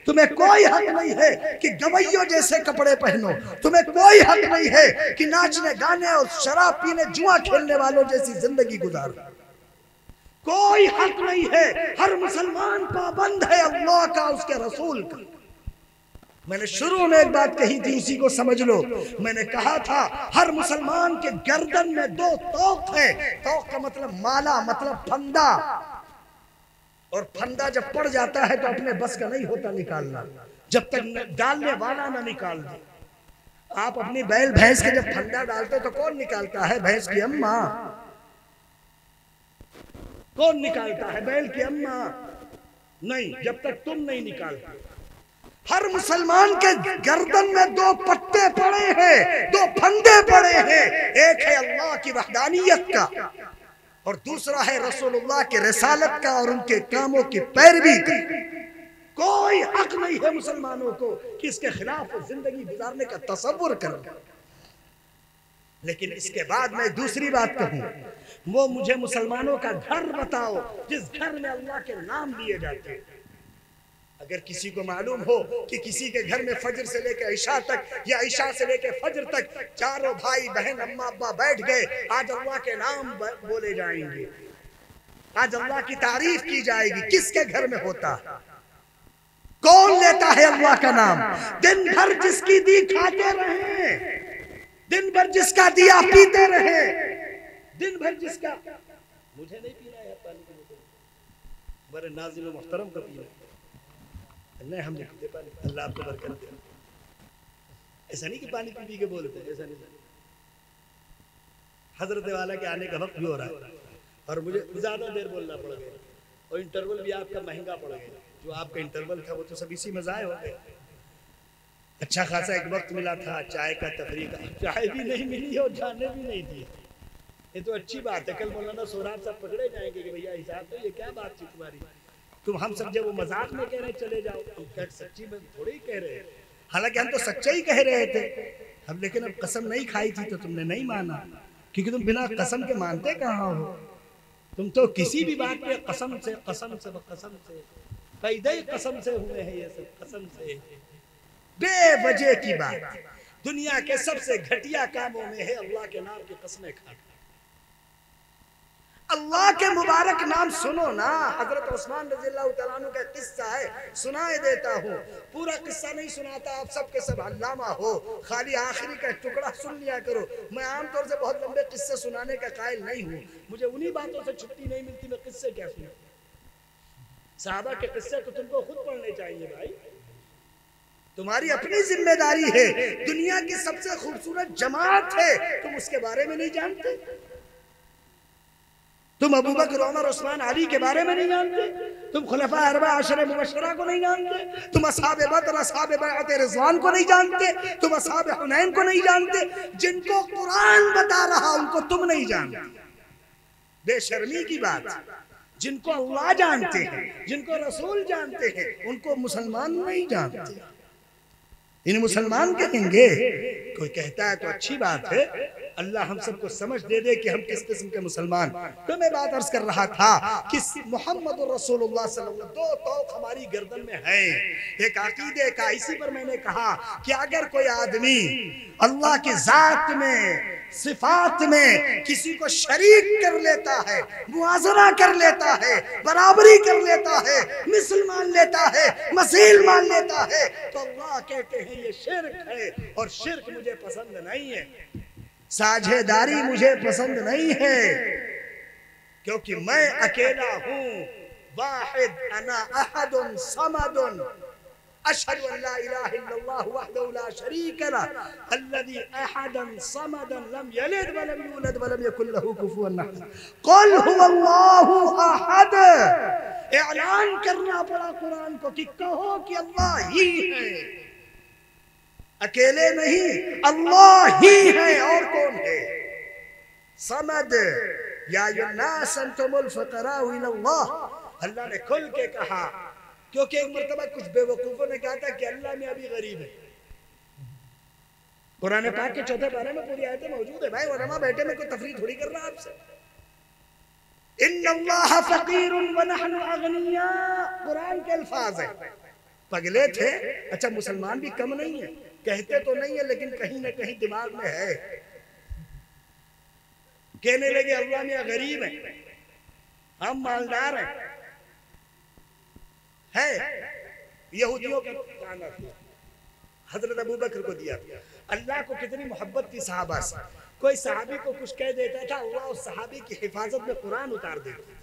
तुम्हें कोई हक नहीं है कि गवैयों जैसे कपड़े पहनो, तुम्हें कोई हक नहीं है कि नाचने गाने और शराब पीने जुआ खेलने वालों जैसी जिंदगी गुजारो। कोई हक नहीं है। हर मुसलमान पाबंद है अल्लाह का, उसके रसूल का। मैंने शुरू में एक बात कही थी, उसी को समझ लो। मैंने कहा था हर मुसलमान के गर्दन में 2 तोक है। तोक का मतलब माला, मतलब फंदा, और फंदा जब पड़ जाता है तो अपने बस का नहीं होता निकालना, जब तक डालने वाला ना निकाल दे। आप अपनी बैल भैंस के जब फंदा डालते तो कौन निकालता है? भैंस की अम्मा। कौन निकालता है? बैल की अम्मा। नहीं, जब तक तुम नहीं निकालते। हर मुसलमान के गर्दन में 2 पट्टे पड़े हैं, 2 फंदे पड़े हैं। एक है अल्लाह की वहदानियत का और दूसरा है रसूलुल्लाह के रिसालत का और उनके कामों की पैरवी का। कोई हक नहीं है मुसलमानों को कि इसके खिलाफ जिंदगी गुजारने का तसव्वुर करो। लेकिन इसके बाद मैं दूसरी बात कहूं, वो मुझे मुसलमानों का घर बताओ जिस घर में अल्लाह के नाम लिए जाते हैं। अगर किसी को मालूम हो कि किसी के घर में फजर से लेकर ईशा तक या ईशा से लेकर फजर तक चारों भाई बहन अम्मा अब्बा बैठ गए, आज अल्लाह के नाम बोले जाएंगे, आज अल्लाह की तारीफ की जाएगी, किसके घर में होता? कौन लेता है अल्लाह का नाम? दिन भर जिसकी दी खाते रहे, दिन भर जिसका दिया पीते रहे, दिन भर जिसका, मुझे नहीं पीना है पानी की बोतल, बड़े नाज़िम मुहतरम का पीना नहीं, हम नहीं पीते पानी, अल्लाह आपको बरकत दे। ऐसा नहीं कि पानी पी के बोलते हैं, ऐसा नहीं। हजरत वाला के आने का वक्त भी हो रहा है और मुझे ज्यादा देर बोलना पड़ गया और इंटरवल भी आपका महंगा पड़ गया। जो आपका इंटरवल था वो तो सब इसी में ज़ाय हो गया। अच्छा खासा एक वक्त मिला था चाय का, तफरीह का, चाय भी नहीं मिली और जाने भी नहीं दिए। ये तो अच्छी बात है। कल मौलाना सोहराब साहब पकड़े जाएंगे कि भैया हिसाब तो ये क्या बात थी तुम्हारी, तुम हम सब जब वो मजाक में कह रहे चले जाओ, हम क्या सच्ची में थोड़ी ही कह रहे। हालांकि हम तो सच्चा ही कह रहे थे हम, लेकिन अब कसम नहीं खाई थी तो तुमने नहीं माना, क्योंकि तुम बिना कसम के मानते कहाँ हो। तुम तो किसी भी बात पे कसम से पैदा ही कसम से हुए हैं, ये सब कसम से बेवजह की बात। दुनिया के सबसे घटिया कामों में है अल्लाह के नाम की कसमें खाना। अल्लाह के मुबारक नाम सुनो ना। हजरत उस्मान रज़ियल्लाहु तआला अन्हु का किस्सा है, सुनाए देता हूँ। पूरा किस्सा नहीं सुनाता, आप सब के सब अल्लामा हो, खाली आखिरी का टुकड़ा सुन लिया करो। मैं आमतौर से बहुत लंबे किस्से सुनाने का कायल नहीं हूँ, मुझे उन्हीं बातों से छुट्टी नहीं मिलती, मैं किस्से क्या सुनूं। साहबा के किस्से तो तुमको खुद पढ़ने चाहिए भाई, तुम्हारी अपनी जिम्मेदारी है। दुनिया की सबसे खूबसूरत जमात है, तुम उसके बारे में नहीं जानते? तुम अबू बकर, उमर, उस्मान, अली के बारे में नहीं जानते? तुम खुलफा अरबा अशरे मुबश्शरा को नहीं जानते? तुम असहाब बदर, असहाब बैअत रिज़वान को नहीं जानते? तुम असहाब हुनैन को नहीं जानते? जिनको कुरान बता रहा उनको तुम नहीं जानते। बेशर्मी की बात। जिनको अल्लाह जानते हैं, जिनको रसूल जानते हैं, उनको मुसलमान नहीं जानते। इन मुसलमान कहेंगे। कोई कहता है तो अच्छी बात है, अल्लाह हम सबको समझ दे दे कि हम किस किस्म के मुसलमान। तो मैं बात अर्ज कर रहा था कि मोहम्मद रसूलुल्लाह सल्लल्लाहु अलैहि वसल्लम 2 तौक हमारी गर्दन में है, एक अकीदे का। इसी पर मैंने कहा कि अगर कोई आदमी अल्लाह की जात में, सिफात में किसी को शरीक कर लेता है, मुआज़रा कर लेता है, बराबरी कर लेता है, मिसल मान लेता है, मसील मान लेता है, तो अल्लाह कहते हैं ये शिर्क है और शिर्क मुझे पसंद नहीं है, साझेदारी मुझे पसंद नहीं है, क्योंकि मैं अकेला हूँ। वाहिद अना अहदुन समदुन अशहदु अन ला इलाहा इल्लल्लाह वहदहु ला शरीका लह अल्लज़ी अहदन समदन लम यलिद व लम यूलद व लम यकुल लहू कुफुवन अहद। कुल हुवल्लाहु अहद। ऐलान करना पड़ा कुरान को कि कहो कि अल्लाह ही है, अकेले नहीं, अल्लाह ही है, और कौन है? समद, या अय्युन्नास अंतुमुल फुक़राउ इलल्लाह। अल्लाह ने खुल के कहा, क्योंकि एक मर्तबा कुछ बेवकूफों ने कहा था कि अल्लाह में अभी गरीब है। कुरान पाक के 4 पारे में पूरी आयतें मौजूद है। भाई उलमा बैठे में कोई तफरीह थोड़ी कर रहा आपसे। इन्नल्लाह फकीरुन व नहनु अगनिया, कुरान के अल्फाज है। पगले थे, अच्छा मुसलमान भी कम नहीं है, कहते तो नहीं है लेकिन कहीं ना कहीं दिमाग में है। कहने लगे अल्लाह मियां गरीब है, हम मालदार हैं। है यहूदियों का ताना था, हजरत अबू बकर को दिया। अल्लाह को कितनी मोहब्बत थी सहाबा से, कोई सहाबी को कुछ कह देता था, अल्लाह उस सहाबी की हिफाजत में कुरान उतार देता।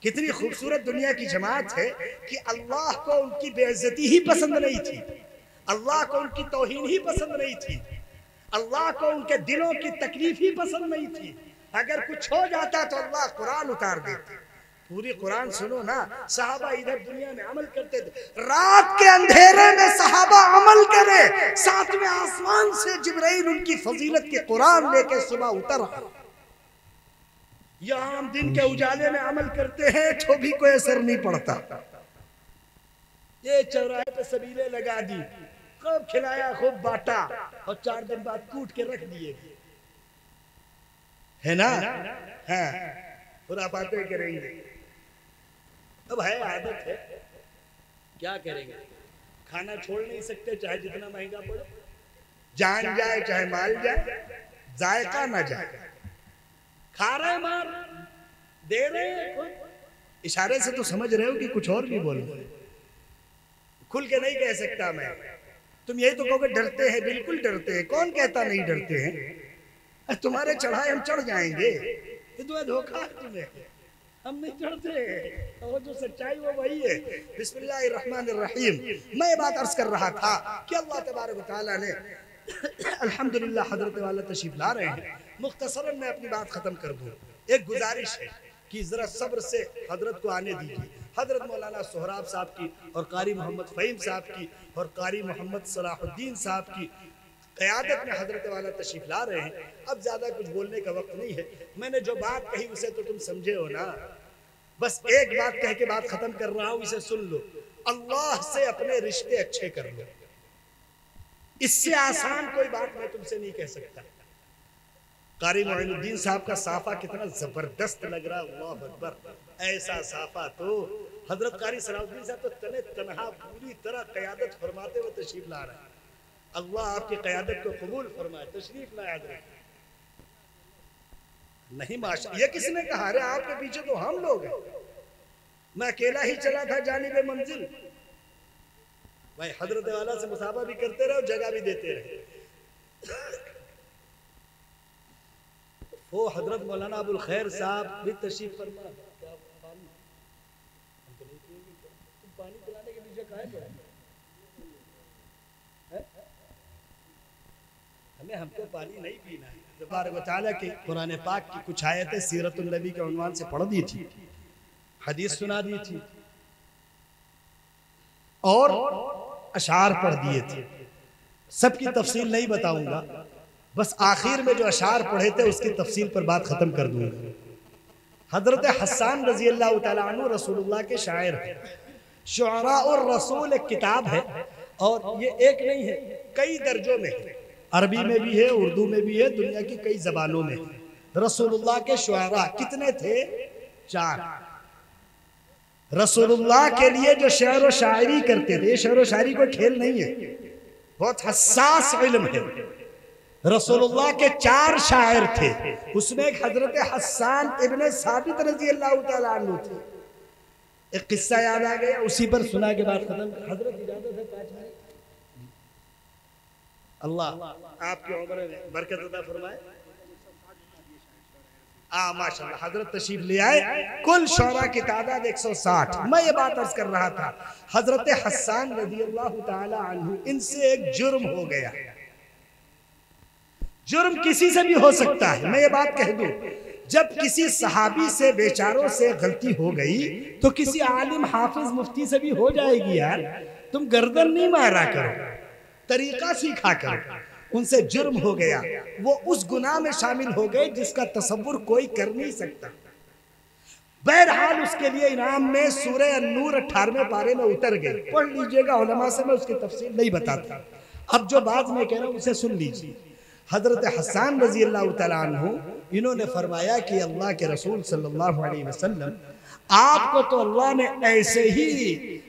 कितनी खूबसूरत दुनिया की जमात है कि अल्लाह को उनकी बेइज्जती ही पसंद नहीं थी, अल्लाह को उनकी तौहीन ही पसंद नहीं थी, अल्लाह को उनके दिलों की तकलीफ ही पसंद नहीं थी। अगर कुछ हो जाता तो अल्लाह कुरान उतार देते। पूरी कुरान सुनो ना, सहाबा इधर दुनिया में अमल करते थे, रात के अंधेरे में सहाबा अमल करे, 7वें आसमान से जिब्राइल उनकी फजीलत के कुरान लेके सुबह उतर। यहाँ हम दिन के उजाले में अमल करते हैं तो भी कोई असर नहीं पड़ता। ये चौराहे पे सबीले लगा दी, खूब खिलाया खूब बांटा और 4 दिन बाद कूट के रख दिए, है ना? हाँ, पूरा बातें करेंगे। अब है आदत है, क्या करेंगे, खाना छोड़ नहीं सकते चाहे जितना महंगा पड़े, जान जाए चाहे माल जाए, जायका ना जाए, खा रहे मार दे रहे हैं। इशारे से तो समझ रहे हो कि कुछ और भी बोल रहे, खुल के नहीं कह सकता मैं। तुम यही तो कहोगे डरते हैं, बिल्कुल डरते हैं, कौन कहता नहीं डरते हैं? तुम्हारे चढ़ाए हम चढ़ जाएंगे, ये तो धोखा है तुम्हें, हम नहीं चढ़ते। और जो सच्चाई वो वही है। बिस्मिल्लाहिर्रहमानिर्रहीम। मैं ये बात अर्ज कर रहा था कि अल्लाह तबारक व तआला ने अल्हम्दुलिल्लाह हजरत वाला तशरीफ ला रहे हैं। मुख्तसरन मैं अपनी बात खत्म कर दूं। एक गुजारिश है कि जरा सब्र से हजरत को आने दीजिए। हजरत मौलाना सोहराब साहब की और कारी मोहम्मद फ़हीम साहब की और कारी मोहम्मद सलाहुद्दीन साहब की क़यादत में हजरत वाला तशरीफ ला रहे हैं। अब ज्यादा कुछ बोलने का वक्त नहीं है। मैंने जो बात कही उसे तो तुम समझे हो ना, बस एक बात कह के बात खत्म कर रहा हूं, इसे सुन लो। अल्लाह से अपने रिश्ते अच्छे कर लो, इससे आसान कोई बात मैं तुमसे नहीं कह सकता। कारी मोइनुद्दीन साहब का साफा कितना जबरदस्त लग रहा है, अल्लाह अकबर। ऐसा साफा तो हजरत कारी सलाहुद्दीन साहब तो तने तनहा पूरी तरह क़यादत फरमाते हुए तशरीफ ला रहे हैं। अल्लाह आपकी क़यादत को कबूल फरमाए। तशरीफ लाए हजरत। नहीं माशा, ये किसने कहा? अरे आपके पीछे तो हम लोग हैं, मैं अकेला ही चला था जानिबे मंजिल। भाई हजरत वाला से मुसाफा भी करते रहे और जगह भी देते रहे। वो हजरत मौलाना अबुल खैर साहब भी तशरीफ फरमा। पानी पिलाने के पीछे काहे पड़े? हमको पानी नहीं पीना है। तबारक व तआला के कुरान पाक की कुछ आयतें सीरतुन नबी के उन्वान से पढ़ दी थी, हदीस सुना दी थी और अशार पढ़ दिए थे। सबकी तफसील नहीं बताऊंगा, बस आखिर में जो अशार पढ़े थे उसकी तफसील पर बात खत्म कर दूंगा। हजरत हस्सान रजी अल्लाह तआला अन्हु रसूलुल्लाह के शायर हैं। शुअरा और रसूल एक किताब है और ये एक नहीं है, कई दर्जों में है। अरबी में भी है, उर्दू में भी है, दुनिया की कई जबानों में है। रसूलुल्लाह के शुअरा कितने थे? 4। रसूलुल्लाह के लिए जो शेर व शायरी करते थे, शेर व शायरी कोई खेल नहीं है, बहुत हसास इल्म है। रसूलुल्लाह के 4 शायर थे, उसमें एक हजरत हस्सान इब्ने साबित रजी अल्लाह तआला अन्हु थे। एक किस्सा याद आ गया, उसी पर सुना के बाद खत्म। हजरत इजाजत है 5 मिनट। अल्लाह आपकी उम्र में बरकत अता फरमाए। माशाल्लाह हजरत तशरीफ ले आए। कुल शौरा की तादाद 160। मैं ये बात अर्ज कर रहा था, हजरत हस्सान रज़ी अल्लाह ताला अन्हु, इनसे एक जुर्म हो गया। जुर्म किसी से भी हो सकता है, मैं ये बात कह दूं। जब किसी सहाबी से बेचारों से गलती हो गई तो किसी आलिम हाफिज मुफ्ती से भी हो जाएगी यार। तुम गर्दन नहीं मारा करो, तरीका सीखा करो। उनसे जुर्म हो गया, वो उस गुनाह में शामिल हो गए जिसका तसव्वुर कोई कर नहीं सकता। बहरहाल उसके लिए इनाम में सूरह अन-नूर 18वें पारे में उतर गए। पढ़ लीजिएगा उलमा से, मैं उसकी तफसील नहीं बताता। अब जो बात मैं कह रहा हूं उसे सुन लीजिए। हजरत हसन रजी अल्लाह तआला अन्हु इन्होंने फरमाया कि अल्लाह के रसूल सल्लल्लाहु अलैहि वसल्लम, आपको तो अल्लाह ने ऐसे ही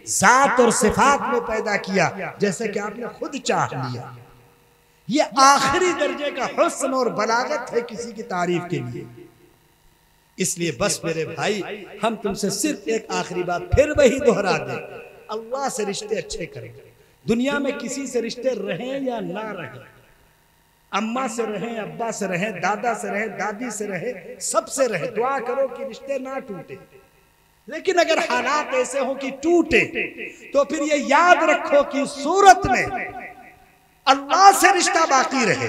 जात और सिफात में पैदा किया जैसे कि आपने खुद चाह लिया। ये आखिरी दर्जे का हुस्न और बलागत है किसी की तारीफ के लिए। इसलिए बस मेरे भाई, हम तुमसे सिर्फ एक आखिरी बात फिर वही दोहरा दें, अल्लाह से रिश्ते अच्छे करें। दुनिया में किसी से रिश्ते रहें या ना रहें, अम्मा से रहें, अब्बा से रहें, दादा से रहें, दादी से रहें, सबसे रहें, दुआ करो कि रिश्ते ना टूटे। लेकिन अगर हालात ऐसे हो कि टूटे, तो फिर ये याद रखो कि सूरत में अल्लाह से रिश्ता बाकी रहे,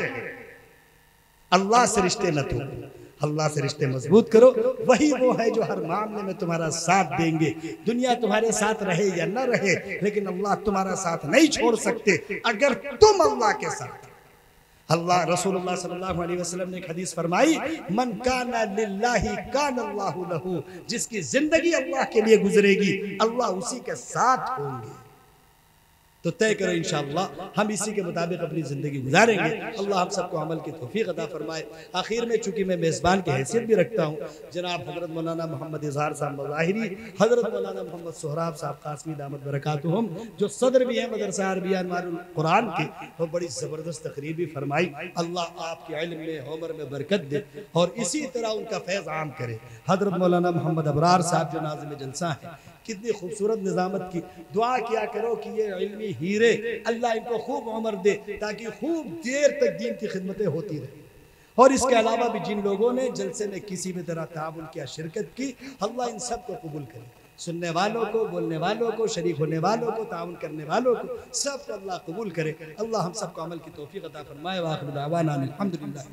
अल्लाह से रिश्ते न टूटे। अल्लाह से रिश्ते मजबूत करो, वही वो है जो हर मामले में तुम्हारा साथ देंगे। दुनिया तुम्हारे साथ रहे या न रहे, लेकिन अल्लाह तुम्हारा साथ नहीं छोड़ सकते अगर तुम अल्लाह के साथ। अल्लाह रसूलुल्लाह सल्लल्लाहु अलैहि वसल्लम ने एक हदीस फरमाई, मन काना लिल्लाहि काना अल्लाहु लहू, जिसकी जिंदगी अल्लाह के लिए गुजरेगी अल्लाह उसी के साथ होंगे। तो तय करो इंशाअल्लाह हम इसी के मुताबिक अपनी जिंदगी गुजारेंगे। अल्लाह हम सबको अमल की तौफीक अता फरमाए। आखिर में चूंकि मैं मेज़बान की हैसियत भी रखता हूँ, जनाब हजरत मौलाना मोहम्मद इजहार साहब मज़ाहिरी, हजरत मौलाना मोहम्मद सोहराब साहब कासमी दामत बरकातुहुम, जो सदर भी हैं मदरसा अरबिया अन्वारुल कुरान के, वो बड़ी ज़बरदस्त तकरीर भी फरमाई। अल्लाह आपके इल्म में उम्र में बरकत दे और इसी तरह उनका फैज़ आम करे। हजरत मौलाना मोहम्मद अबरार साहब जो नाज़िम जलसा हैं, कितनी खूबसूरत निज़ामत की, दुआ किया करो कि ये इल्मी हीरे अल्लाह इनको खूब उम्र दे ताकि खूब देर तक दीन की खिदमतें होती रहे। और इसके अलावा भी जिन लोगों ने जलसे में किसी भी तरह ताउन किया, शिरकत की, अल्लाह इन सब को कबूल करे। सुनने वालों को, बोलने वालों को, शरीक होने वालों को, ताउन करने वालों को, सब अल्लाह कबूल करे। अल्लाह हम सबको अमल की तौफीक अता फरमाए। व आखिर दावाना अनिल हम्दुलिल्लाह।